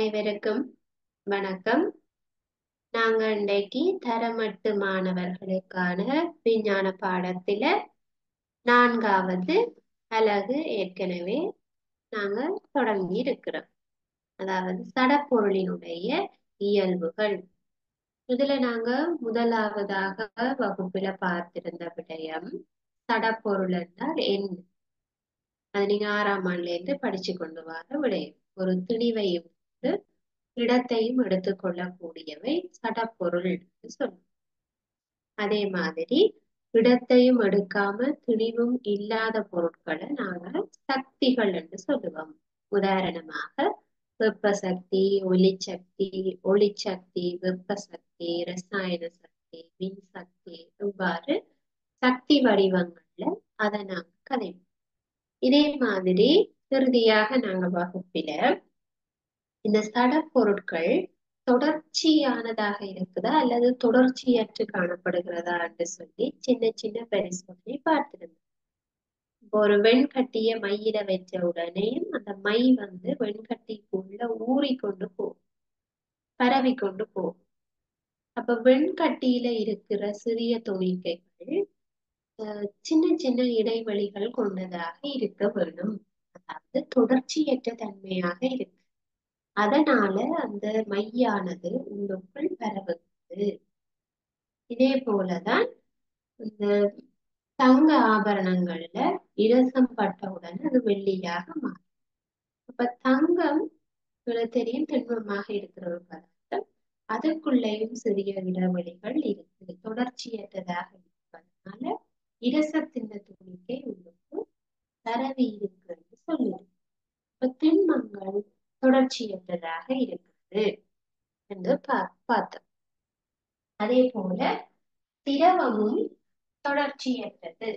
அனைவருக்கும் வணக்கம். நாங்க இன்றைக்கு தரமட்டு மாணவர்களுக்கான விஞ்ஞான பாடத்துல 4வது அலகு ஏற்கனவே நாங்க தொடங்கி இருக்கிறோம். அதாவது சடப்பொருளினுடைய இயல்புகள். இதுல நாங்க முதலாவதாக வகுப்புல பார்த்திருந்த விடயம் சடப்பொருள் என்றால் என்ன. அது நீங்க 6ஆம் ஆண்டுல இருந்து படிச்சு கொண்டு வர விடயம். ஒரு திணிவையும் இடத்தையும் எடுத்துக்கொள்ளக்கூடியவை சடப்பொருள் என்று சொல்லுவோம். அதே மாதிரி இடத்தையும் எடுக்காம திணிவும் இல்லாத பொருட்களை நாங்கள் சக்திகள் என்று சொல்லுவோம். உதாரணமாக வெப்ப சக்தி, ஒளிச்சக்தி, ஒளிச்சக்தி, வெப்ப சக்தி, ரசாயன சக்தி, மின் சக்தி, இவ்வாறு சக்தி வடிவங்கள்ல அதை நாங்க கதைப்போம். இதே மாதிரி இறுதியாக நாங்க வகுப்பில இந்த சடப்பொருட்கள் தொடர்ச்சியானதாக இருக்குதா அல்லது தொடர்ச்சியற்று காணப்படுகிறதா என்று சொல்லி சின்ன சின்ன பரிசோதனை பார்த்திருந்தோம். ஒரு வெண்கட்டிய மையில வச்ச உடனேயும் அந்த மை வெண்கட்டிக்குள்ள ஊறிக்கொண்டு போகும், பரவி கொண்டு போகும். அப்ப வெண்கட்டியில இருக்கிற சிறிய துணிக்கைகள் சின்ன சின்ன இடைவெளிகள் கொண்டதாக இருக்க வேண்டும். அதாவது தொடர்ச்சியற்ற தன்மையாக இருக்கு. அதனால அந்த மையானது உள்ளுக்குள் பரவுகிறது. இதே போலதான் இந்த தங்க ஆபரணங்கள்ல இரசம் பட்டவுடன் அது வெள்ளியாக மாறும். அப்ப தங்கம் தெரியும் திண்மமாக இருக்கிற ஒரு பதார்த்தம், அதற்குள்ளேயும் சிறிய இடைவெளிகள் இருக்கு, தொடர்ச்சியற்றதாக இருப்பதனால இரசத்தின் துணிக்கை உள்ளுக்குள் பரவி இருக்கு என்று சொல்லிடும். இப்ப திண்மங்கள் தொடர்ச்சியற்றதாக இருக்கிறது என்று பார்த்தோம். அதே போல திரவமும் தொடர்ச்சியற்றது.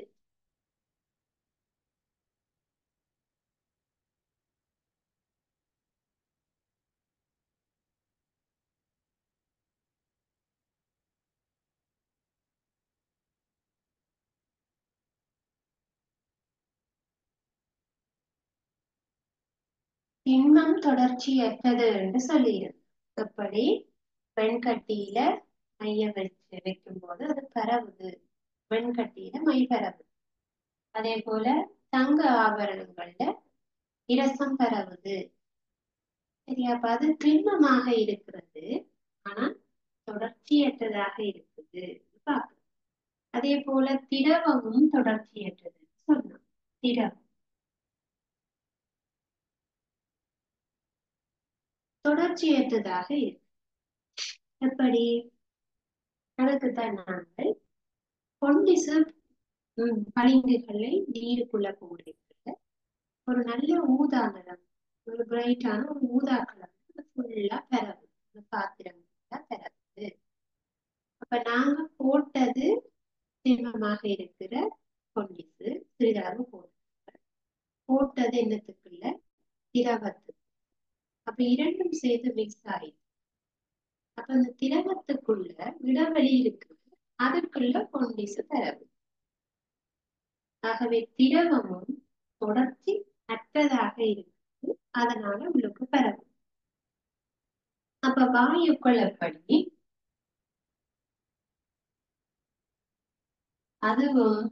திண்மம் தொடர்ச்சியற்றது என்று சொல்லிடும். எப்படி வெண்கட்டியில மைய வைக்கும் போது அது பரவுது, வெண்கட்டியில மை பரவுது. அதே போல தங்க ஆபரணங்கள்ல இரசம் பரவுது. சரியா? அப்ப அது திண்மமாக இருக்கிறது, ஆனா தொடர்ச்சியற்றதாக இருக்குது. அதே போல திரவமும் தொடர்ச்சியற்றது சொன்னோம். திரவம் தொடர்ச்சியற்றதாக இருக்கு. எப்படி? அதுக்குத்தான் நாங்கள் கொண்டிசு பளிங்குகளை நீருக்குள்ள போடுறது ஒரு நல்ல ஊதா நிறம், ஒரு பிரைட்டான ஒரு ஊதா கலர் ஃபுல்லா பரவுது, பாத்திரம் பரவுது. அப்ப நாங்க போட்டது திண்மமாக இருக்கிற கொண்டிசு சிறிதளவு போட்டது என்னத்துக்குள்ள? திரவத்துக்கு. அப்ப இரண்டும் சேர்த்து மிக்ஸ் ஆயிடுச்சு. அப்ப அந்த திரவத்துக்குள்ள இடைவெளி இருக்கு, அதற்குள்ள கொண்டிசு பரவுது. ஆகவே திரவமும் தொடர்ச்சி அற்றதாக இருக்குது, அதனால உங்களுக்கு பரவும். அப்ப வாயுக்கள் எப்படி? அதுவும்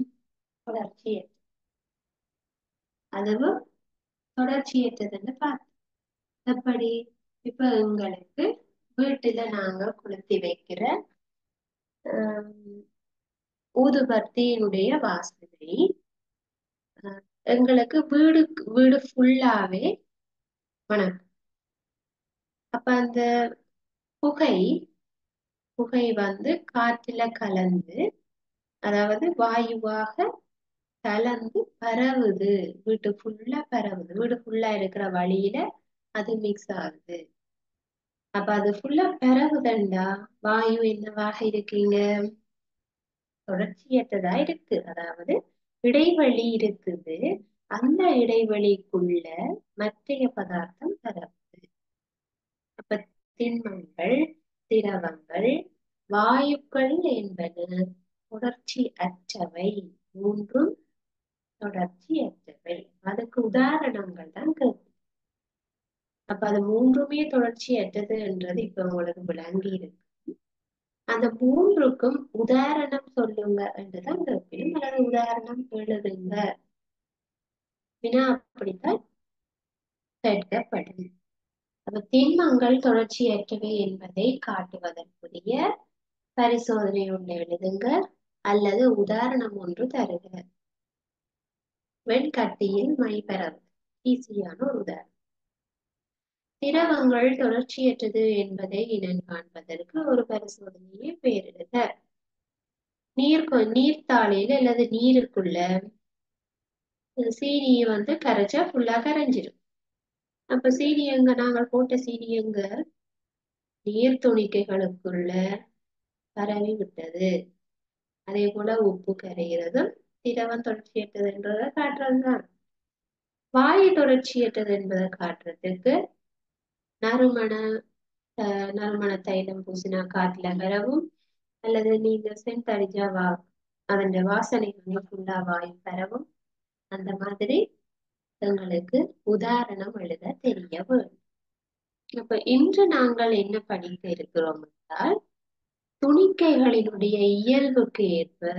தொடர்ச்சியற்றது. அதுவும் தொடர்ச்சியற்றதுன்னு பார்த்தோம். எப்படி? இப்ப எங்களுக்கு வீட்டுல நாங்க கொளுத்தி வைக்கிற ஊதுபத்தியினுடைய வாசனை எங்களுக்கு வீடு ஃபுல்லாவே வணக்கம். அப்ப அந்த புகை காற்றுல கலந்து, அதாவது வாயுவாக கலந்து பரவுது, வீட்டு ஃபுல்லா பரவுது. வீடு ஃபுல்லா இருக்கிற வழியில அது மிக்ஸ் ஆகுது. அப்ப அது ஃபுல்லா பரவுதண்டா வாயு என்னவாக இருக்கீங்க? தொடர்ச்சியற்றதா இருக்கு. அதாவது இடைவெளி இருக்குது, அந்த இடைவெளிக்குள்ள மற்றைய பதார்த்தம் பரவுது. அப்ப திண்மங்கள், திரவங்கள், வாயுக்கள் என்பது தொடர்ச்சி அற்றவை. மூன்றும் தொடர்ச்சி அற்றவை. அதுக்கு உதாரணங்கள் தான் கேட்கும். அப்ப அது மூன்றுமே தொடர்ச்சியற்றது என்றது இப்ப உங்களுக்கு விளங்கி இருக்கு. அந்த மூன்றுக்கும் உதாரணம் சொல்லுங்க என்றுதான் கேட்கணும், அல்லது உதாரணம் எழுதுங்க வினா அப்படித்தான் கேட்கப்படும். அப்ப திண்மங்கள் தொடர்ச்சியற்றவை என்பதை காட்டுவதற்குரிய பரிசோதனை ஒன்று எழுதுங்க, அல்லது உதாரணம் ஒன்று தருக. வெண்கட்டியில் மை பெறவும் ஈஸியான ஒரு உதாரணம். திரவங்கள் தொடர்ச்சியற்றது என்பதை இனம் காண்பதற்கு ஒரு பரிசோதனையை பெயரிடுக. நீர்த்தாளில் அல்லது நீருக்குள்ள சீனியை கரைச்சா ஃபுல்லா கரைஞ்சிடும். அப்ப சீனி எங்க, நாங்கள் போட்ட சீனி எங்க நீர் துணிக்கைகளுக்குள்ள பரவி விட்டது. அதே போல உப்பு கரைகிறதும் திரவம் தொடர்ச்சியற்றது என்றதை காட்டுறதுதான். வாயு தொடர்ச்சியற்றது என்பதை காட்டுறதுக்கு நறுமண தைலம் பூசினா காட்டுல பெறவும், அல்லது நீங்க சென்ட் அடிச்சா அதன் வாசனை ஃபுல்லா வாயு பெறவும். அந்த மாதிரி எங்களுக்கு உதாரணம் எழுத தெரிய வேண்டும். அப்ப இன்று நாங்கள் என்ன படிக்க இருக்கிறோம் என்றால், துணிக்கைகளினுடைய இயல்புக்கு ஏற்ப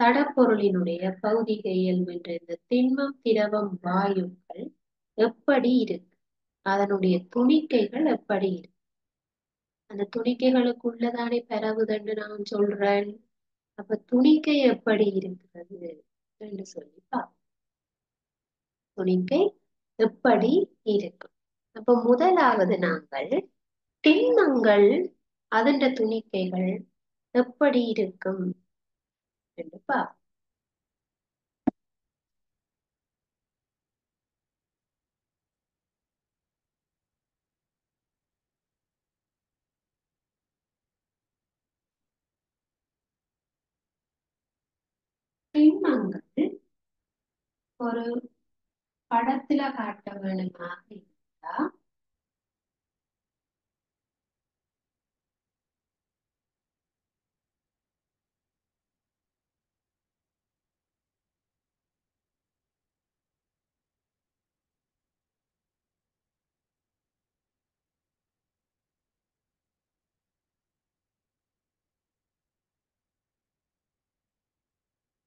தடப்பொருளினுடைய பௌதிக இயல்பு என்ற இந்த திண்மம், திரவம், வாயுக்கள் எப்படி இருக்கு, அதனுடைய துணிக்கைகள் எப்படி இருக்கு, அந்த துணிக்கைகளுக்குள்ளதானே பெறவுதென்று நான் சொல்றேன். அப்ப துணிக்கை எப்படி இருக்கிறது என்று சொல்லி பார்ப்போம். துணிக்கை எப்படி இருக்கும். அப்ப முதலாவது நாங்கள் திண்மங்கள் அதன் துணிக்கைகள் எப்படி இருக்கும் என்று பார்ப்போம். திண்மங்கள் ஒரு படத்துல காட்ட வேணுமாக இருந்தா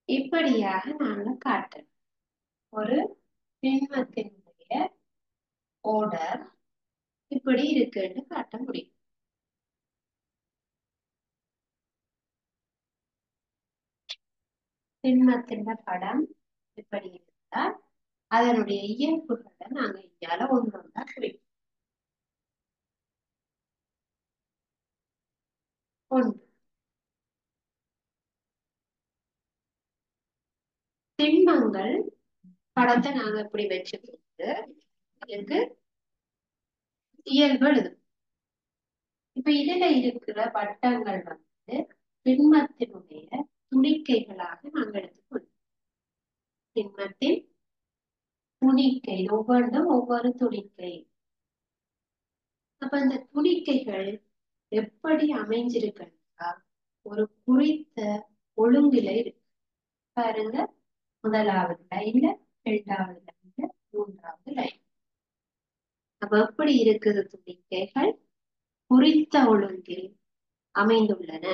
இப்படியாக நாங்க காட்டணும். ஒரு திண்மத்தினுடைய ஓர்டர் இப்படி இருக்குன்னு காட்ட முடியும். திண்மத்தின் படம் இப்படி இருந்தால் அதனுடைய இயல்புகளை நாங்க இந்தியால ஒன்றொன்றா குறிப்போம். ஒன்று, திண்மங்கள் படத்தை நாங்க இப்படி வச்சுக்கிட்டு இதுக்கு இயல்பு எழுதும். இப்ப இதுல இருக்கிற வட்டங்கள் திண்மத்தினுடைய துணிக்கைகளாக நாங்கள் எடுத்துக்கொள்வோம். திண்மத்தின் துணிக்கை, ஒவ்வொன்றும் ஒவ்வொரு துணிக்கை. அப்ப அந்த துணிக்கைகள் எப்படி அமைஞ்சிருக்கா, ஒரு குறித்த ஒழுங்குல இருக்கு. பாருங்க, முதலாவது லைன்ல, இரண்டாவது லைன்ல, மூன்றாவது லைன். அப்ப எப்படி இருக்குது, துணிக்கைகள் குறித்த ஒழுங்கில் அமைந்துள்ளன.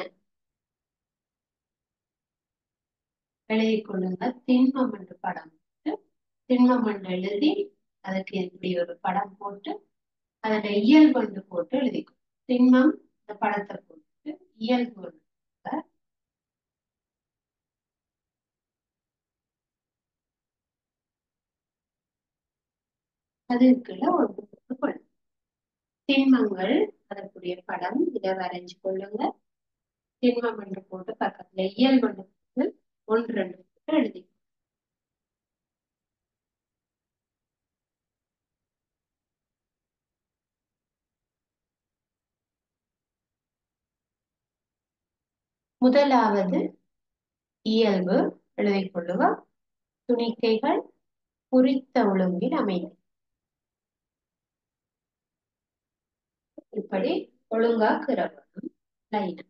எழுதிக் கொள்ளுங்க. திண்மம் என்று படம் போட்டு, திண்மம் என்று எழுதி அதுக்கு இப்படி ஒரு படம் போட்டு அதோட இயல்பு போட்டு எழுதிக்கும். திண்மம் இந்த படத்தை போட்டு இயல்பு அதுக்குள்ள ஒரு கொள்ளும். திண்மங்கள் அதற்குரிய படம் இதை வரைஞ்சு கொள்ளுங்க. திண்மம் என்று போட்டு பக்கத்துல இயல்பு போட்டு ஒன்று ரெண்டு போட்டு எழுதி. முதலாவது இயல்பு எழுதிக் கொள்ளுங்க. துணிக்கைகள் குறித்த ஒழுங்கில் அமைந்து இப்படி ஒழுங்கா கிரவணும் லைன்.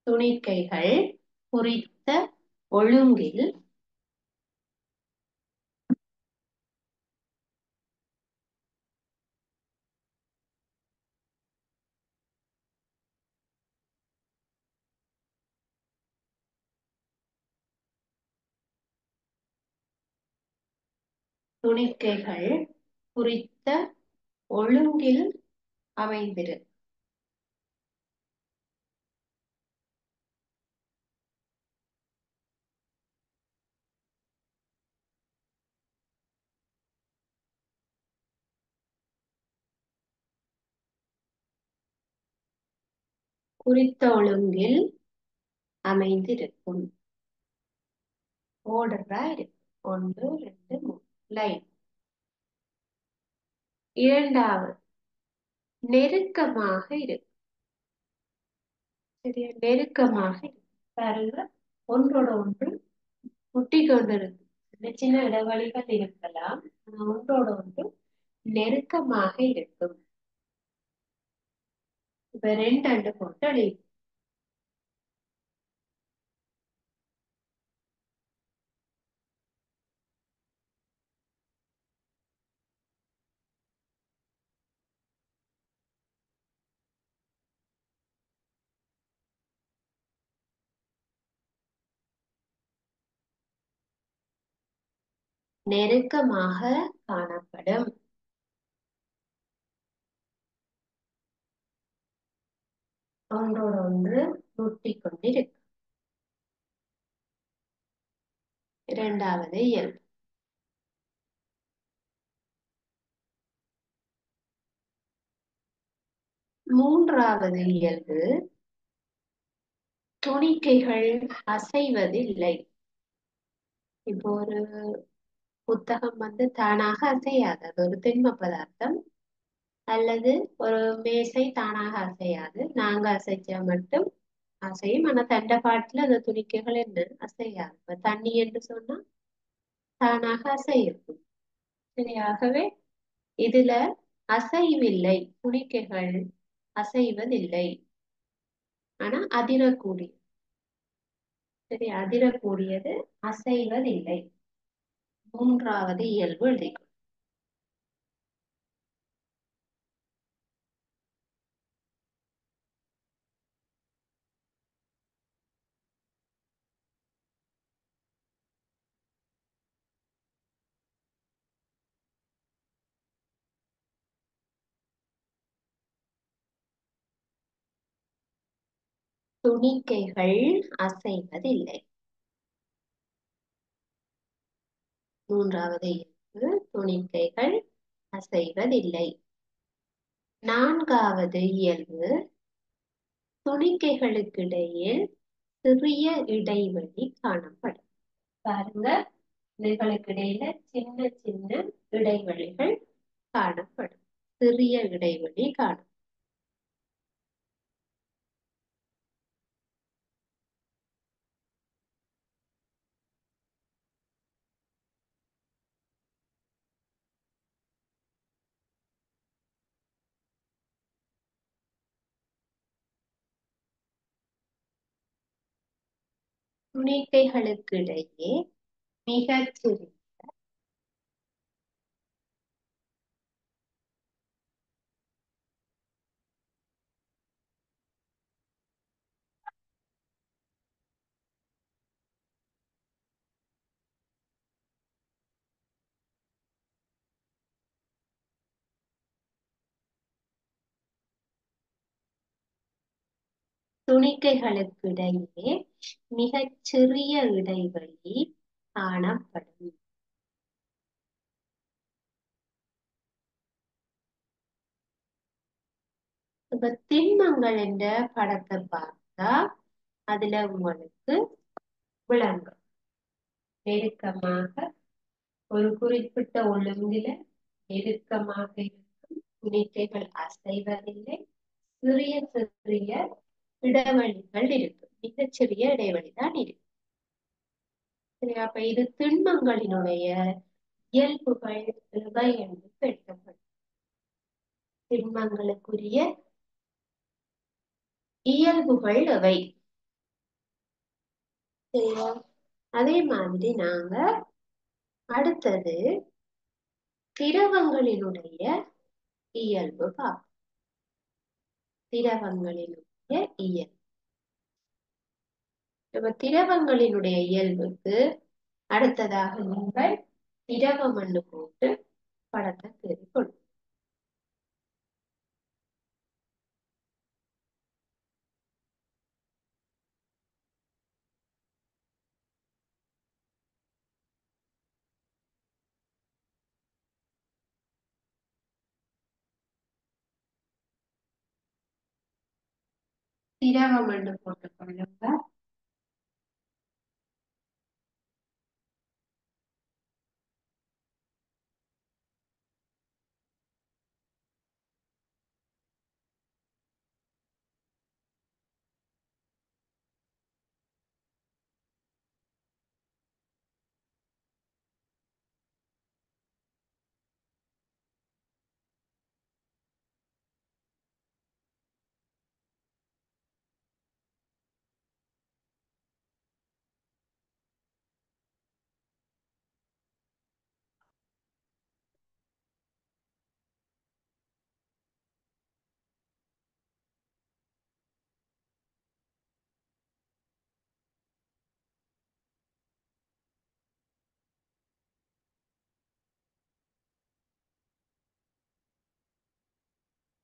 துணிக்கைகள் குறித்த ஒழுங்கில் துணிக்கைகள் குறித்த ஒழுங்கில் அமைந்திரு. குறித்த ஒழுங்கில் அமைந்திருக்கும். ஓர்டரா இருக்கு. 1 2 3 லைன். இரண்டாவது நெருக்கமாக இருக்கு. சரியா, நெருக்கமாக இருக்கு. பாருங்க, ஒன்றோட ஒன்று முட்டி கொண்டிருக்கு. சின்ன சின்ன இடைவெளிகள் இருக்கலாம், ஒன்றோட ஒன்று நெருக்கமாக இருக்கும். இப்ப 2 போட்டு எழுதி. நெருக்கமாக காணப்படும். ஒன்றோட ஒன்று முட்டி கொண்டிருக்கு. இரண்டாவது இயல்பு. மூன்றாவது இயல்பு துணிக்கைகள் அசைவதில்லை. இப்போ ஒரு புத்தகம் தானாக அசையாது, அது ஒரு திண்ம பதார்த்தம். அல்லது ஒரு மேசை தானாக அசையாது, நாங்க அசைச்சா மட்டும் அசையும். ஆனா தண்ட பாட்டுல அந்த துணிக்கைகள் என்ன அசையாது. இப்ப தண்ணி என்று சொன்னா தானாக அசையும். சரியாகவே இதுல அசைவில்லை, துணிக்கைகள் அசைவதில்லை. ஆனா அதிரக்கூடிய. சரி, அதிரக்கூடியது, அசைவதில்லை. மூன்றாவது இயல்பு எழுதிக்கும். துணிக்கைகள் அசைவதில்லை. மூன்றாவது இயல்பு துணிக்கைகள் அசைவதில்லை. நான்காவது இயல்பு துணிக்கைகளுக்கிடையில் சிறிய இடைவெளி காணப்படும். பாருங்க, இதுகளுக்கு இடையில சின்ன சின்ன இடைவெளிகள் காணப்படும். சிறிய இடைவெளி காணும். துணிக்கைகளுக்கிடையே மிகச் சிறிய துணிக்கைகளுக்கிடையே மிகச் சிறிய இடைவெளி காணப்படும். இப்ப திண்மங்கள் என்ற படத்தை பார்த்தா அதுல உங்களுக்கு விளங்கும். நெருக்கமாக ஒரு குறிப்பிட்ட ஒழுங்கில நெருக்கமாக இருக்கும். துணிக்கைகள் அசைவதில்லை. சிறிய சிறிய இடைவெளிகள் இருக்கு. மிகச்சிறிய இடைவெளி தான் இருக்கு. சரி, அப்ப இது திண்மங்களினுடைய இயல்புகள் எவை என்று கேட்கப்படும். திண்மங்களுக்குரிய இயல்புகள் எவை? சரியா? அதே மாதிரி நாங்க அடுத்தது திரவங்களினுடைய இயல்பு பார்ப்போம். திரவங்களினுடைய இயல்பு. இப்ப திரவங்களினுடைய இயல்புக்கு அடுத்ததாக நீங்கள் திரவம் என்று போட்டு படத்தை தெரிவிக்கொள்ளும். திரவம் என்று போட்டுக் கொள்ளுங்க.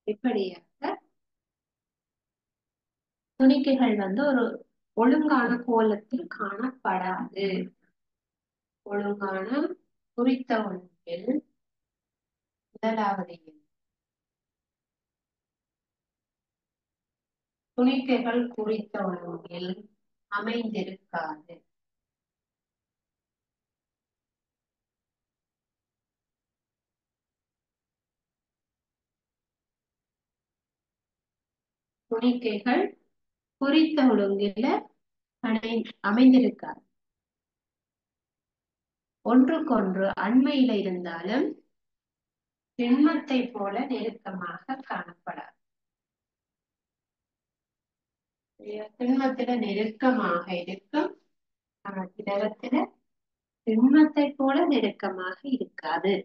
இப்படியாக துணிக்கைகள் ஒரு ஒழுங்கான கோலத்தில் காணப்படாது. ஒழுங்கான குறித்த ஒழுங்கில் முதலாவது துணிக்கைகள் குறித்த ஒழுங்கில் அமைந்திருக்காது. துணிக்கைகள் குறித்த ஒழுங்கில அமைந்திருக்காது. ஒன்றுக்கொன்று அண்மையில இருந்தாலும் திண்மத்தை போல நெருக்கமாக காணப்படாது. திண்மத்தில நெருக்கமாக இருக்கும், ஆனால் திரவத்தில திண்மத்தை போல நெருக்கமாக இருக்காது.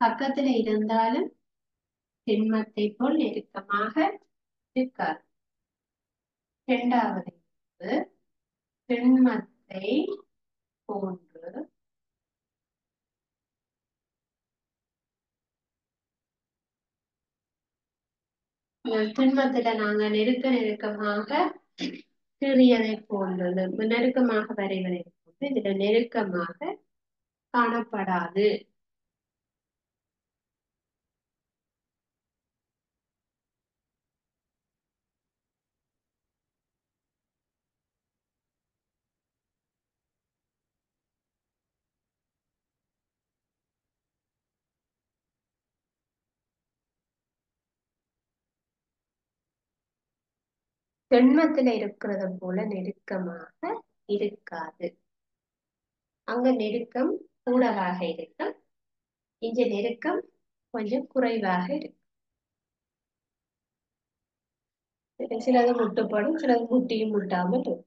பக்கத்துல இருந்தாலும் திண்மத்தை போல் நெருக்கமாக இருக்காது. இரண்டாவது திண்மத்தை போன்று திண்மத்துல நாங்க நெருக்கமாக சிறியதை போன்றது நெருக்கமாக வரைவதை போன்று இதுல நெருக்கமாக காணப்படாது. திண்மத்துல இருக்கிறது போல நெருக்கமாக இருக்காது. அங்க நெருக்கம் கூடவாக இருக்கும், இங்க நெருக்கம் கொஞ்சம் குறைவாக இருக்கும். சிலது முட்டுப்படும், சிலது முட்டியும் முட்டாமல் இருக்கும்.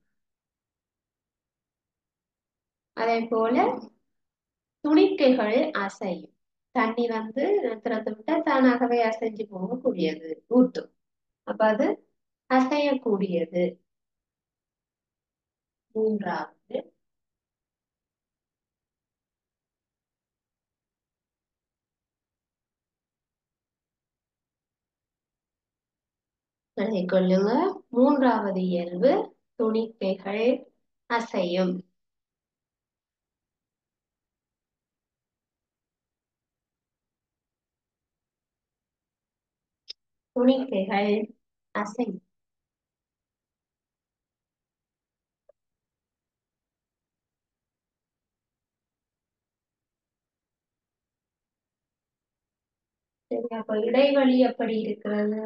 அதே போல துணிக்கைகள் அசையும். தண்ணி திறந்து விட்டா தானாகவே அசைஞ்சு போகக்கூடியது ஊட்டும். அப்ப அது அசையக்கூடியது. மூன்றாவது கொள்ளுங்க. மூன்றாவது இயல்பு துணிக்கைகள் அசையும். துணிக்கைகள் அசையும். சரி, அப்ப இடைவெளி எப்படி இருக்கிறது?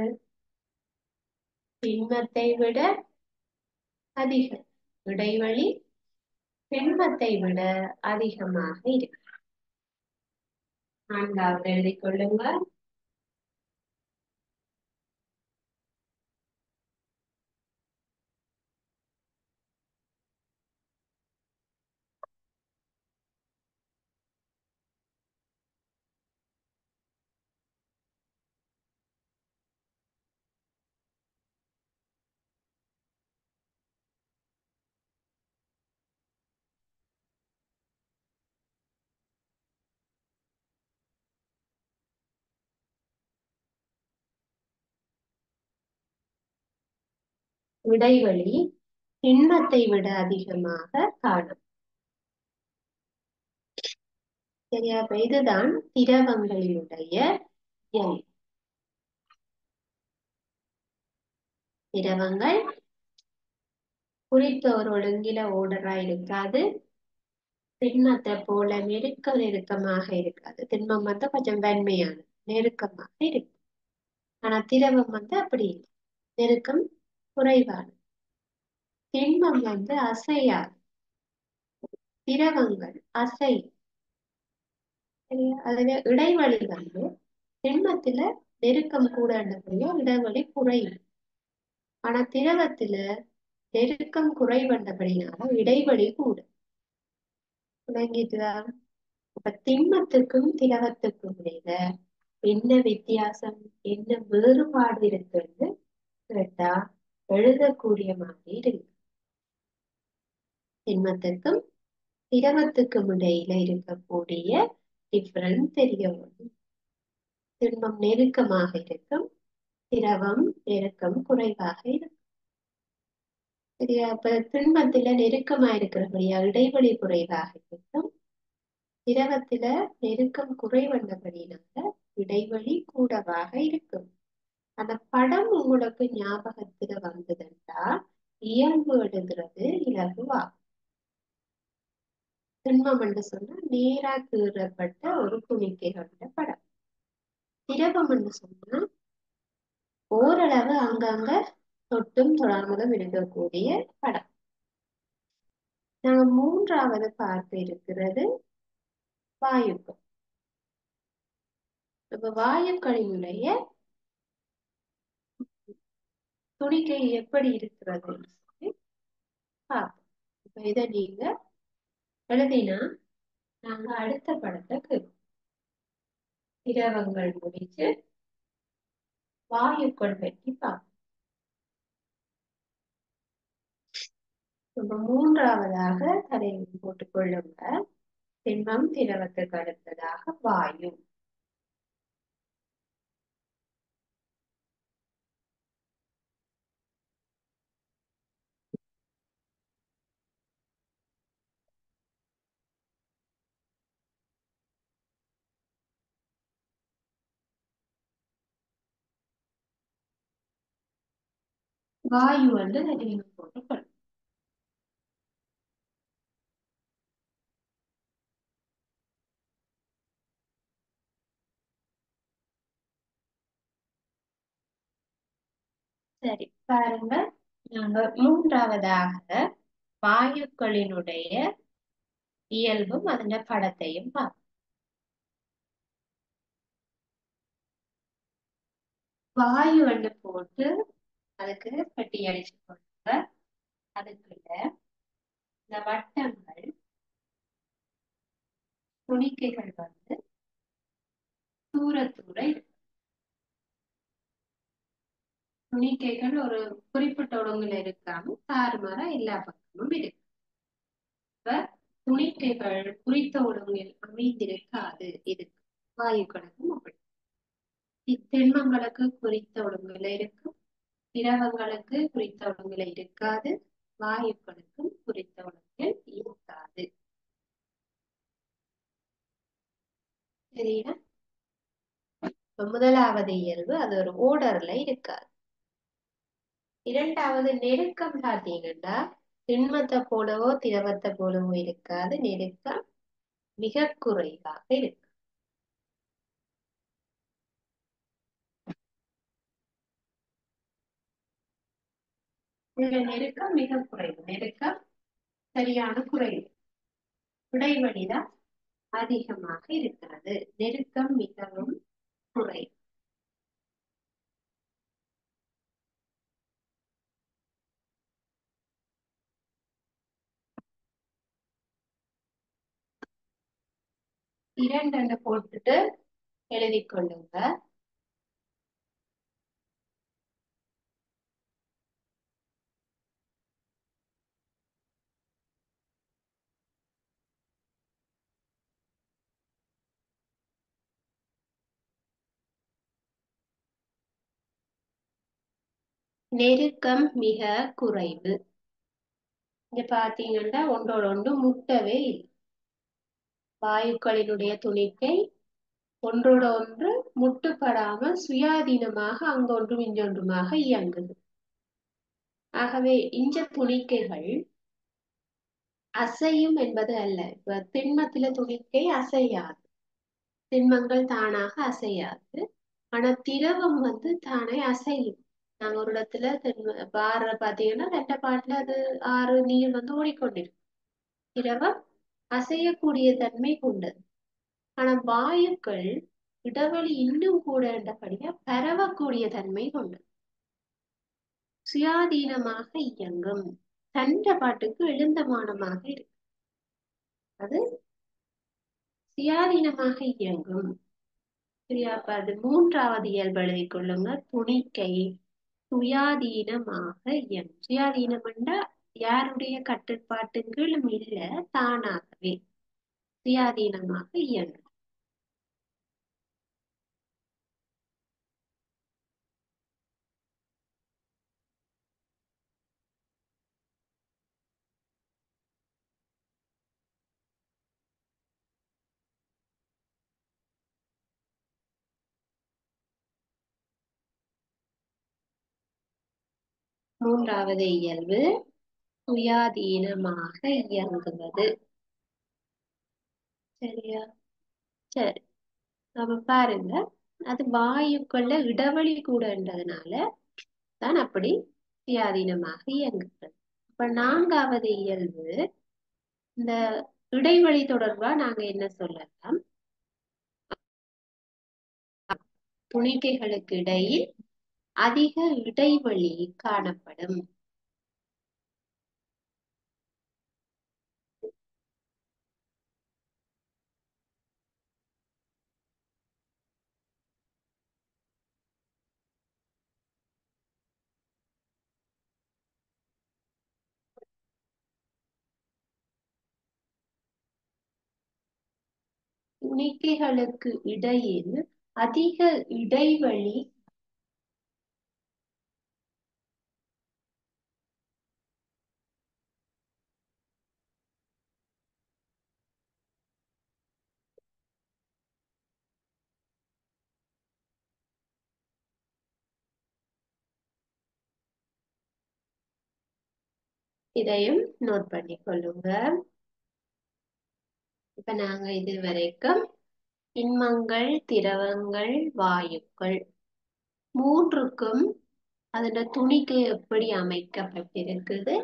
திண்மத்தை விட அதிகம். இடைவெளி திண்மத்தை விட அதிகமாக இருக்கு. நான்காவது எழுதிக் கொள்ளுங்க. இடைவெளி திண்மத்தை விட அதிகமாக காணும். சரியா? அப்ப இதுதான் திரவங்களினுடைய இயல்பு. திரவங்கள் குறித்த ஒரு ஒழுங்கில ஓடரா இருக்காது. திண்மத்தை போல நெருக்கமாக இருக்காது. திண்மம் கொஞ்சம் வெண்மையான நெருக்கமாக இருக்கும். ஆனா திரவம் அப்படி இல்லை, நெருக்கம் குறைவானது. திண்மம் அசையாது, திரவங்கள் அசை. சரியா? அதுல இடைவெளி திண்மத்துல நெருக்கம் கூட இடைவெளி குறையும். ஆனா திரவத்துல நெருக்கம் குறைவண்டபடினால இடைவெளி கூட. விளங்கிட்டுதா? அப்ப திண்மத்துக்கும் திரவத்துக்கும் இடையில என்ன வித்தியாசம், என்ன வேறுபாடு இருக்குன்னு கேட்டா எழுதக்கூடிய மாதிரி இருக்கு. திண்மத்துக்கும் திரவத்துக்கும் இடையில இருக்கக்கூடிய டிஃபரன்ஸ் தெரிய வரும். திண்மம் நெருக்கமாக இருக்கும், திரவம் நெருக்கம் குறைவாக இருக்கும். சரியா? அப்ப திண்மத்துல நெருக்கமா இருக்கிறபடியா இடைவெளி குறைவாக இருக்கும். திரவத்துல நெருக்கம் குறைவண்டபடினால இடைவெளி கூடவாக இருக்கும். அந்த படம் உங்களுக்கு ஞாபகத்துல வந்ததுண்டா இயல்பு எழுதுறது இலகுவா. திண்மம் என்று சொன்னா நேரா கீறப்பட்ட ஒரு துணிக்கைகளோட படம். திரவம் என்று சொன்னா ஓரளவு அங்கங்க தொட்டும் தொடர்பும் இருக்கக்கூடிய படம். நாங்க மூன்றாவது பார்க்க இருக்கிறது வாயுக்கள். இப்ப வாயுக்களினுடைய துணிக்கை எப்படி இருக்கிறது பார்ப்போம். இப்ப இதை நீங்க எழுதினா நாங்க அடுத்த படத்தை திரவங்கள் முடிச்சு வாயுக்கள் பற்றி பார்ப்போம். இப்ப மூன்றாவதாக தலையில் போட்டுக் கொள்ளுங்க. திண்மம் திரவத்துக்கு அடுத்ததாக வாயு. வாயு தலையில் போட்டுக் கொள்ளுங்க. சரி பாருங்க, நாங்க மூன்றாவதாக வாயுக்களினுடைய இயல்பும் அதன் படத்தையும் பார்ப்போம். வாயு போட்டு அதுக்கு பெட்டி அடிச்சு கொடுங்க. அதுக்குள்ள இந்த வட்டங்கள் துணிக்கைகள் தூர தூர துணிக்கைகள் ஒரு குறிப்பிட்ட ஒழுங்குல இருக்காம தாறுமாறா எல்லா பக்கமும் இருக்கு. இப்ப துணிக்கைகள் குறித்த ஒழுங்கில் அமைந்திருக்காது. இருக்கு வாயுக்களுக்கும் அப்படி. திண்மங்களுக்கு குறித்த ஒழுங்குல இருக்கும், திரவங்களுக்கு குறித்த ஒழுங்குல இருக்காது, வாயுக்களுக்கும் குறித்த ஒழுங்கில் இருக்காது. சரியா? முதலாவது இயல்பு அது ஒரு ஓர்டர்ல இருக்காது. இரண்டாவது நெருக்கம் பார்த்தீங்கன்னா திண்மத்தை போலவோ திரவத்தை போலவோ இருக்காது, நெருக்கம் மிக குறைவாக இருக்கு. நெருக்கம் மிக குறைவு, நெருக்கம் சரியான குறைவு, இடைவெளிதான் அதிகமாக இருக்கிறது, நெருக்கம் மிகவும் குறைவு. இரண்டு போட்டுட்டு எழுதி கொள்ளுங்க. நெருக்கம் மிக குறைவு. இங்க பாத்தீங்கன்னா ஒன்றோட ஒன்று முட்டவே இல்லை. வாயுக்களினுடைய துணிக்கை ஒன்றோட ஒன்று முட்டுப்படாமல் சுயாதீனமாக அங்கொன்றும் இங்கொன்றுமாக இயங்குது. ஆகவே இந்த துணிக்கைகள் அசையும் என்பது அல்ல. இப்ப திண்மத்தில துணிக்கை அசையாது, திண்மங்கள் தானாக அசையாது. ஆனா திரவம் தானே அசையும். நாங்க ஒரு இடத்துல ஆறு பாத்தீங்கன்னா ரெட்ட பாட்டுல அது ஆறு நீர் ஓடிக்கொண்டிருக்கும். திரவம் அசையக்கூடிய தன்மை கொண்டது. ஆனா வாயுக்கள் இடைவெளி இன்னும் கூட என்றபடியா பரவக்கூடிய தன்மை கொண்டது. சுயாதீனமாக இயங்கும். தண்ட பாட்டுக்கு எழுந்தமானமாக இருக்கு. அது சுயாதீனமாக இயங்கும். சரியா? அப்ப அது மூன்றாவது இயல்பு எழுதிக் கொள்ளுங்க. துணிக்கை சுயாதீனமாக இயங்கும். சுயாதீனம் என்றா யாருடைய கட்டுப்பாட்டுக் கீழும் இல்ல, தானாகவே சுயாதீனமாக இயங்கும். மூன்றாவது இயல்பு சுயாதீனமாக இயங்குவது. சரியா? சரி, அப்ப பாருங்க, அது வாயுக்குள்ள இடைவெளி கூடன்றதுனால தான் அப்படி சுயாதீனமாக இயங்குகிறது. இப்ப நான்காவது இயல்பு, இந்த இடைவெளி தொடர்பா நாங்க என்ன சொல்லலாம்? துணிக்கைகளுக்கு இடையில் அதிக இடைவெளி காணப்படும். துணிக்கைகளுக்கு இடையில் அதிக இடைவெளி இதையும் நோட் பண்ணி கொள்ளுங்க. இப்ப நாங்க இது வரைக்கும் திண்மங்கள், திரவங்கள், வாயுக்கள் மூன்றுக்கும் அதோட துணிக்கை எப்படி அமைக்கப்பட்டிருக்குது,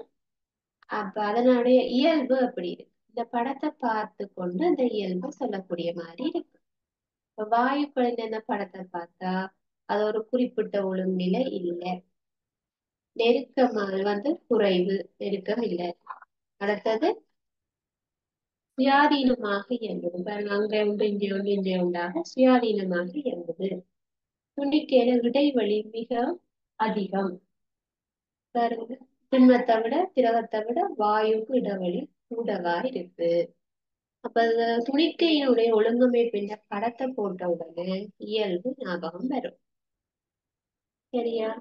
அப்ப அதனுடைய இயல்பு எப்படி இருக்கு, இந்த படத்தை பார்த்து கொண்டு அந்த இயல்பு சொல்லக்கூடிய மாதிரி இருக்கு. இப்ப வாயுக்களின் இந்த படத்தை பார்த்தா அது ஒரு குறிப்பிட்ட ஒழுங்குநிலை இல்லை. நெருக்கம் குறைவு, நெருக்கம் இல்லை. அடுத்தது சுயாதீனமாக இயங்குது. பாருங்க, அங்க உண்டு இங்கே உண்டு இங்கே உண்டாக சுயாதீனமாக இயங்குது. துணிக்கையில இடைவெளி மிக அதிகம். பாருங்க, திண்மத்தை விட திரவத்தை விட வாயுக்கு இடைவெளி கூடவா இருக்கு. அப்ப துணிக்கையினுடைய ஒழுங்கமைப்பின் படத்தை போட்ட உடனே இயல்பு ஞாபகம் வரும். சரியா?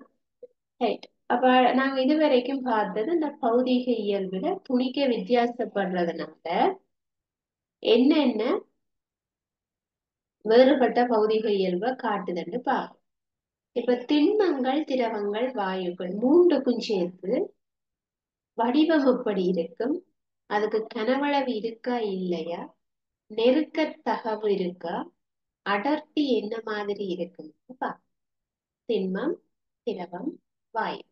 ரைட். அப்ப நாங்க இதுவரைக்கும் பார்த்தது இந்த பௌதீக இயல்புல துணிக்கை வித்தியாசப்படுறதுனால என்னென்ன வேறுபட்ட பௌதீக இயல்பை காட்டுதுன்னு பார்ப்போம். இப்ப திண்மங்கள், திரவங்கள், வாயுக்கள் மூன்றுக்கும் சேர்த்து வடிவம் எப்படி இருக்கும், அதுக்கு கனவளவு இருக்கா இல்லையா, நெருக்கத்தகவு இருக்கா, அடர்த்தி என்ன மாதிரி இருக்குன்னு பார்ப்போம். திண்மம், திரவம், வாயு.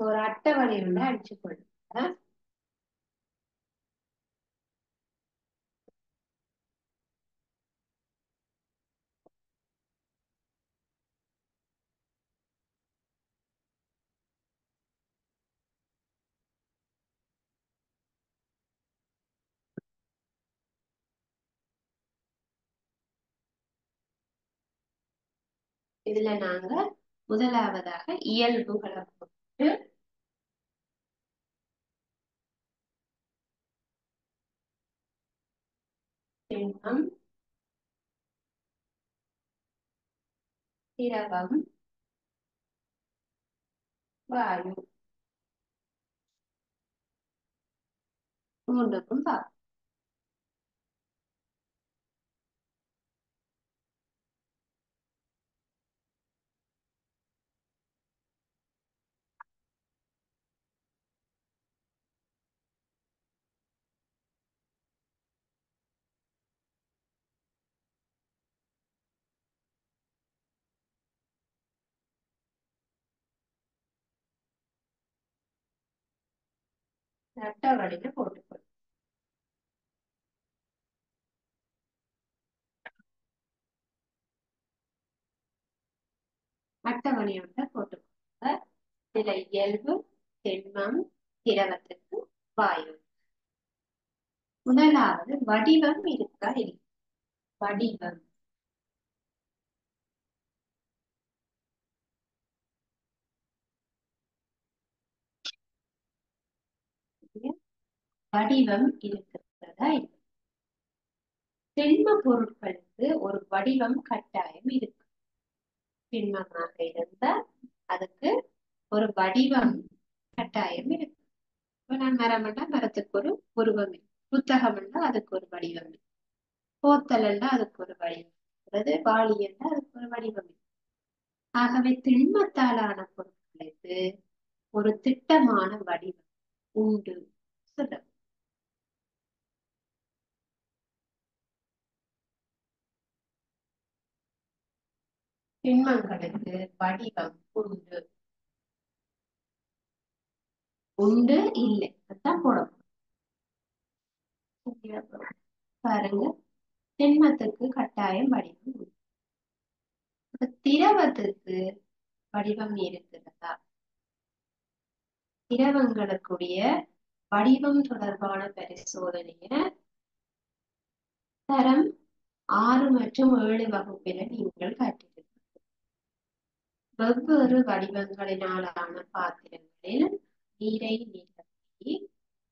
ஒரு அட்டவணை ஒன்று அடிச்சுக்கொள்ளுங்க. இதுல நாங்க முதலாவதாக இயல்புகளை போட்டு திண்மம், திரவம், வாயு. மூன்றுக்கும் பார்ப்போம். அட்டவணையில போட்டுக்கொள்ளும். அட்டவணையோட போட்டுக்கொள்ள இதுல இயல்பு, திண்மம், திரவத்துக்கு, வாயு. முதலாவது வடிவம் இருக்கா இல்லை? வடிவம். வடிவம் இருக்கிறதா இல்லை? திண்ம பொருட்களுக்கு ஒரு வடிவம் கட்டாயம் இருக்கு. திண்மமாக இருந்தால் அதுக்கு ஒரு வடிவம் கட்டாயம் இருக்கு. இப்ப நான் மரம் என்றால் மரத்துக்கு ஒரு உருவம் இருக்கு. புத்தகம் என்றால் அதுக்கு ஒரு வடிவம் இருக்கு. போத்தல் என்றால் அதுக்கு ஒரு வடிவம் இருக்கிறது. வாளி என்றால் அதுக்கு ஒரு வடிவம் இருக்கு. ஆகவே திண்மத்தாலான பொருட்களுக்கு ஒரு திட்டமான வடிவம் உண்டு சொல்ல. திண்மங்களுக்கு வடிவம் உண்டு. உண்டு இல்லை அதான் போடணும். பாருங்க, திண்மத்துக்கு கட்டாயம் வடிவம் உண்டு. திரவத்துக்கு வடிவம் இருக்கிறதா? திரவங்களுக்குரிய வடிவம் தொடர்பான பரிசோதனைய தரம் 6 மற்றும் 7 வகுப்பில நீங்கள் கற்றிருக்கிறீர்கள். வெவ்வேறு வடிவங்களினாலான பாத்திரங்களில் நீரை நிகழ்த்தி,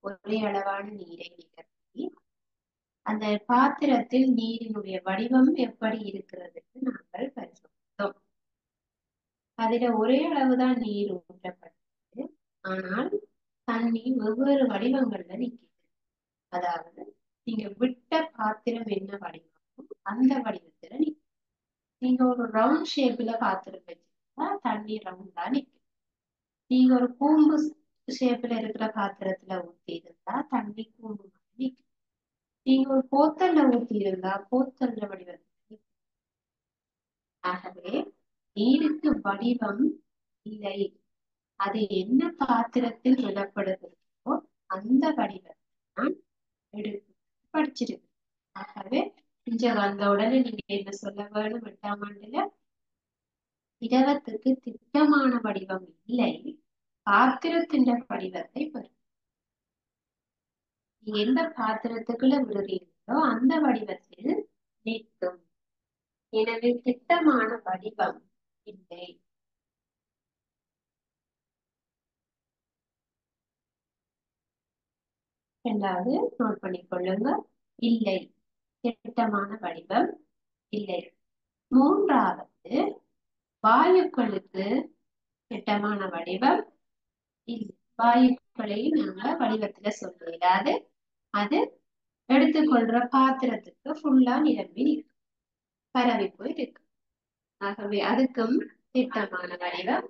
ஒரே அளவான நீரை நிகழ்த்தி, அந்த பாத்திரத்தில் நீரினுடைய வடிவம் எப்படி இருக்கிறது நாங்கள் பரிசோதித்தோம். அதில ஒரே அளவுதான் நீர் ஊற்றப்பட்டது. ஆனால் தண்ணி வெவ்வேறு வடிவங்கள்ல நிற்கிறது. அதாவது நீங்க விட்ட பாத்திரம் என்ன வடிவமோ அந்த வடிவத்துல நிற்கும். நீங்க ஒரு ரவுண்ட் ஷேப்ல பாத்திரம் வச்சிருந்தா தண்ணி ரவுண்டா நிற்கும். நீங்க ஒரு கூம்பு ஷேப்ல இருக்கிற பாத்திரத்துல ஊத்தி இருந்தா தண்ணி கூம்பு மாதிரி நிற்கும். நீங்க ஒரு போத்தல்ல ஊத்தி இருந்தா போத்தல்ல வடிவத்துல நிற்கும். ஆகவே நீருக்கு வடிவம் இல்லை. அது என்ன பாத்திரத்தில் விடப்படுகிறதோ அந்த வடிவத்தை நான் எடுத்து படிச்சிருக்கு. ஆகவே இங்க வந்த உடனே நீங்க என்ன சொல்ல வேணும்? 8ஆம் ஆண்டுல திரவத்துக்கு திட்டமான வடிவம் இல்லை, பாத்திரத்தின் வடிவத்தை பெறும். நீங்க எந்த பாத்திரத்துக்குள்ள விடுறீங்களோ அந்த வடிவத்தில் நிற்கும். எனவே திட்டமான வடிவம் இல்லை. இரண்டாவது நோட் பண்ணிக்கொள்ளுங்க, இல்லை, திட்டமான வடிவம் இல்லை. மூன்றாவது வாயுக்களுக்கு திட்டமான வடிவம் இல்லை. வாயுக்களை நாங்க வடிவத்துல சொல்ல இயலாது. அது எடுத்துக்கொள்ற பாத்திரத்துக்கு ஃபுல்லா நிரம்பி இருக்கு, பரவி போய் இருக்கு. ஆகவே அதுக்கும் திட்டமான வடிவம்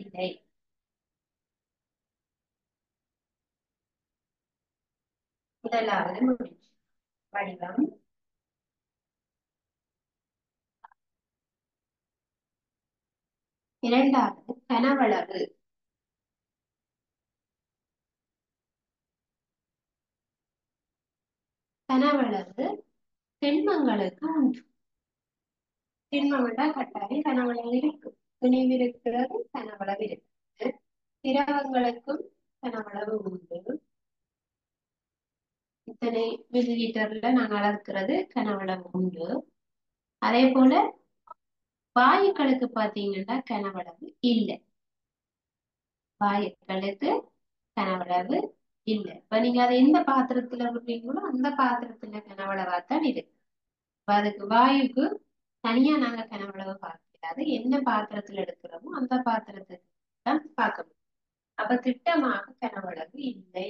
இல்லை. முதலாவது முடிஞ்சு. வடிவம். இரண்டாவது கனவளவு. கனவளவு திண்மங்களுக்கு உண்டு. திண்மம்னா கட்டாயம் கனவளவு இருக்கு. துணிவு இருக்கிறது, கனவளவு இருக்கு. திரவங்களுக்கும் கனவளவு உண்டு. இத்தனை மில்லி லிட்டர்ல நாங்க அளக்கிறது கனவளவு உண்டு. அதே போல வாயுக்களுக்கு பாத்தீங்கன்னா கனவளவு இல்லை. வாயுக்களுக்கு கனவளவு இல்லை. இப்ப நீங்க அதை எந்த பாத்திரத்துல விடுறீங்களோ அந்த பாத்திரத்துல கனவளவாத்தான் இருக்கு. அதுக்கு வாயுக்கு தனியா நாங்க கனவளவு பார்க்கிறாது. என்ன பாத்திரத்துல எடுக்கிறோமோ அந்த பாத்திரத்துக்கு தான் பார்க்க முடியும். அப்ப திட்டமாக கனவளவு இல்லை.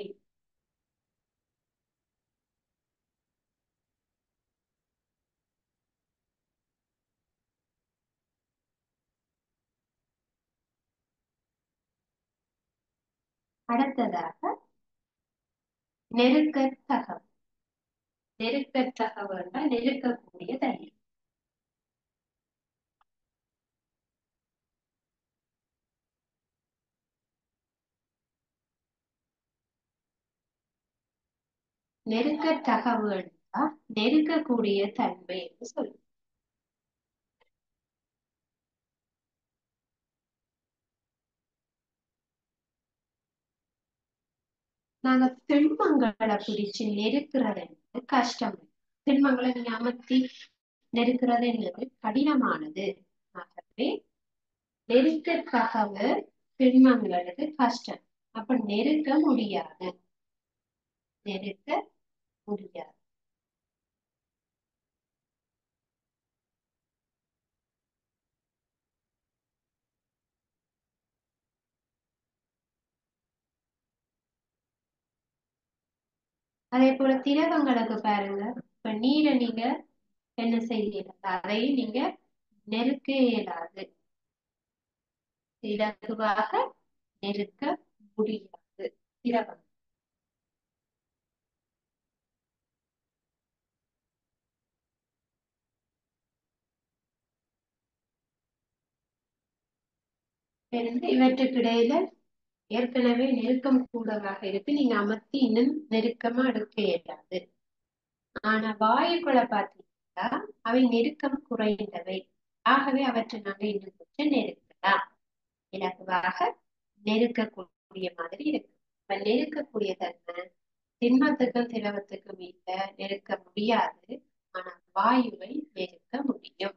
அடுத்ததாக நெருக்கத்தகவு. நெருக்கத்தகவு என்றால் நெருக்கக்கூடிய தன்மை. நெருக்கத்தகவு என்றால் நெருக்கக்கூடிய தன்மை என்று சொல்லுவோம். நாங்க திண்மங்களை பிடிச்சு நெருக்கிறது என்பது கஷ்டம். திண்மங்களை நீங்க அமர்த்தி நெருக்கிறது என்பது கடினமானது. ஆகவே நெருக்கத்தகவு திண்மங்களுக்கு கஷ்டம். அப்ப நெருக்க முடியாது. நெருக்க முடியாது. அதே போல திரவங்களுக்கு பாருங்க. இப்ப நீரை நீங்க என்ன செய்யலாம், அதையும் நீங்க நெருக்க இயலாது. இலகுவாக நெருக்க முடியாது திரவம். இருந்து இவற்றுக்கு இடையில ஏற்கனவே நெருக்கம் கூடவாக இருக்கு. நீங்க அமர்த்தி இன்னும் நெருக்கமா எடுக்க இயலாது. ஆனா வாயுக்களை பார்த்தீங்கன்னா அவை நெருக்கம் குறைந்தவை. ஆகவே அவற்றை நாங்க இன்னும் கொஞ்சம் நெருக்கலாம். இலகுவாக நெருக்கக்கூடிய மாதிரி இருக்கு. இப்ப நெருக்கக்கூடிய தன்மை திண்மத்துக்கும் திரவத்துக்கும் இல்ல, நெருக்க முடியாது. ஆனா வாயுவை நெருக்க முடியும்.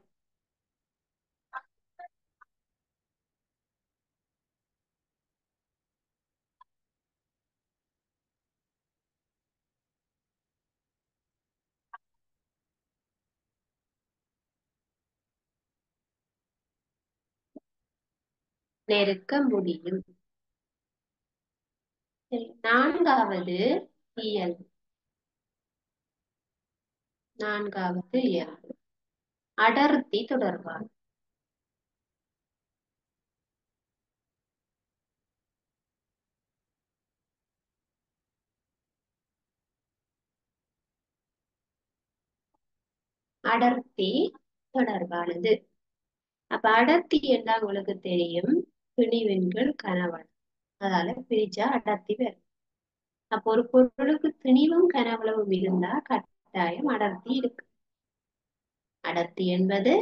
நெருக்க முடியும். சரி, நான்காவது இயல்பு. நான்காவது இயல்பு அடர்த்தி தொடர்பான. அடர்த்தி தொடர்பானது. அப்ப அடர்த்தி என்ன உங்களுக்கு தெரியும், திணிவெண்கள் கனவளவு. அதால பிரிச்சா அடர்த்தி வரும். அப்போ ஒரு பொருளுக்கு திணிவும் கனவளவும் இருந்தா கட்டாயம் அடர்த்தி இருக்கு. அடர்த்தி என்பது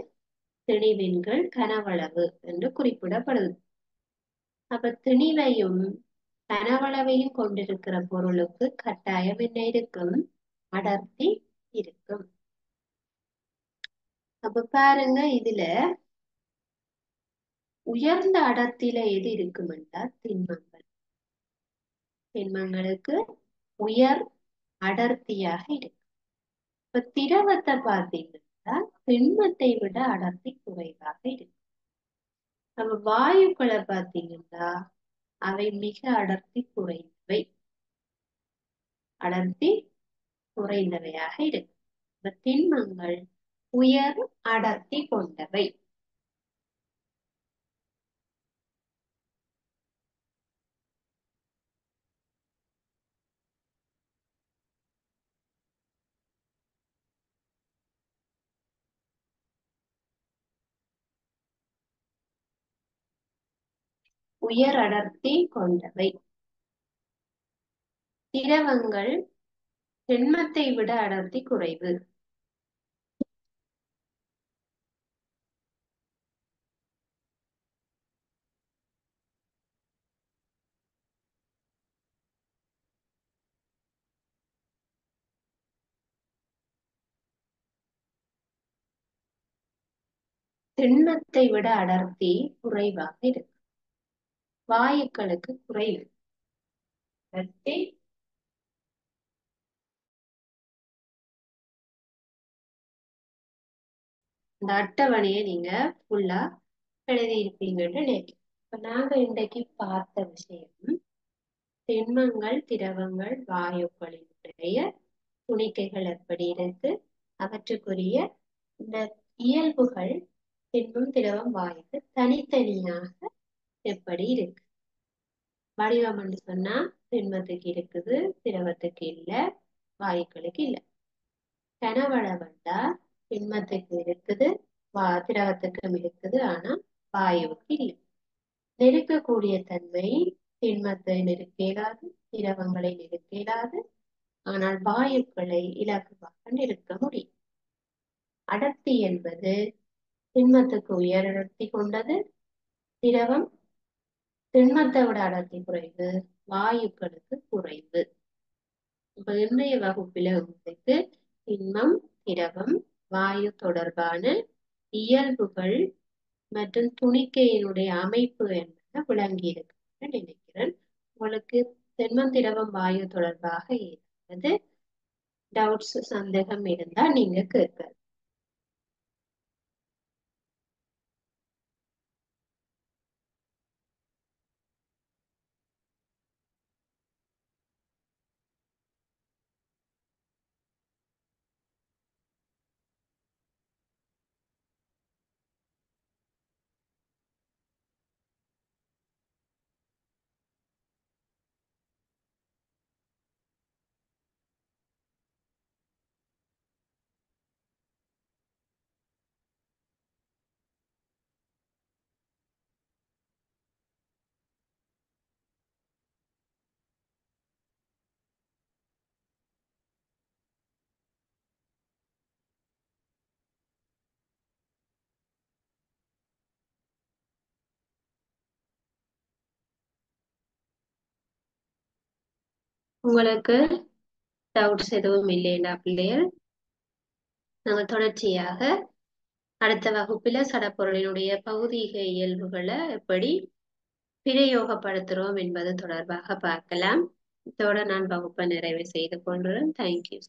திணிவெண்கள் கனவளவு என்று குறிப்பிடப்படுது. அப்ப திணிவையும் கனவளவையும் கொண்டிருக்கிற பொருளுக்கு கட்டாயம் என்ன இருக்கும், அடர்த்தி இருக்கும். அப்ப பாருங்க, இதுல உயர்ந்த அடர்த்தியில எது இருக்கும் என்றால் திண்மங்கள். திண்மங்களுக்கு உயர் அடர்த்தியாக இருக்கு. இப்ப திரவத்தை பார்த்தீங்கன்னா திண்மத்தை விட அடர்த்தி குறைவாக இருக்கு. நம்ம வாயுக்களை பார்த்தீங்கன்னா அவை மிக அடர்த்தி குறைந்தவை. அடர்த்தி குறைந்தவையாக இருக்கு. இப்ப திண்மங்கள் உயர் அடர்த்தி கொண்டவை. உயர் அடர்த்தி கொண்டவை. திரவங்கள் திண்மத்தை விட அடர்த்தி குறைவு. திண்மத்தை விட அடர்த்தி குறைவாக இருக்கு. வாயுக்களுக்கு குறைவு அடர்த்தி. இந்த அட்டவணையை நீங்க ஃபுல்லா எழுதி இருப்பீங்கன்னு நினைக்கிறேன். இப்ப நாங்க இன்றைக்கு பார்த்த விஷயம் திண்மங்கள், திரவங்கள், வாயுக்களினுடைய துணிக்கைகள் எப்படி இருக்கு, அவற்றுக்குரிய இந்த இயல்புகள் திண்மம், திரவம், வாயுக்கு தனித்தனியாக எப்படி இருக்கு. வடிவம் என்று சொன்னா திண்மத்துக்கு இருக்குது, திரவத்துக்கு இல்ல, வாயுக்களுக்கு இல்ல. கனவளவண்டா திண்மத்துக்கு இருக்குது, திரவத்துக்கும் இருக்குது, ஆனா வாயுவுக்கு இல்லை. நெருக்கக்கூடிய தன்மை திண்மத்தை நெருக்க இயலாது, திரவங்களை நெருக்க இயலாது, ஆனால் வாயுக்களை இலகுவாக நெருக்க முடியும். அடர்த்தி என்பது திண்மத்துக்கு உயர் அடர்த்தி கொண்டது, திரவம் திண்மத்தை விட அடர்த்தி குறைவு, வாயுக்களுக்கு குறைவு. இப்ப இன்றைய வகுப்பில உங்களுக்கு திண்மம், திரவம், வாயு தொடர்பான இயல்புகள் மற்றும் துணிக்கையினுடைய அமைப்பு என்பதை விளங்கி இருக்கு நினைக்கிறேன். உங்களுக்கு திண்மம், திரவம், வாயு தொடர்பாக ஏதாவது டவுட்ஸ், சந்தேகம் இருந்தா நீங்க கேட்கலாம். உங்களுக்கு டவுட்ஸ் எதுவும் இல்லையா பிள்ளைகள்? நாங்கள் தொடர்ச்சியாக அடுத்த வகுப்பில சடப்பொருளினுடைய பௌதீக இயல்புகளை எப்படி பிரயோகப்படுத்துறோம் என்பது தொடர்பாக பார்க்கலாம். இதோட நான் வகுப்பை நிறைவு செய்து கொள்கிறேன். தேங்க்யூ.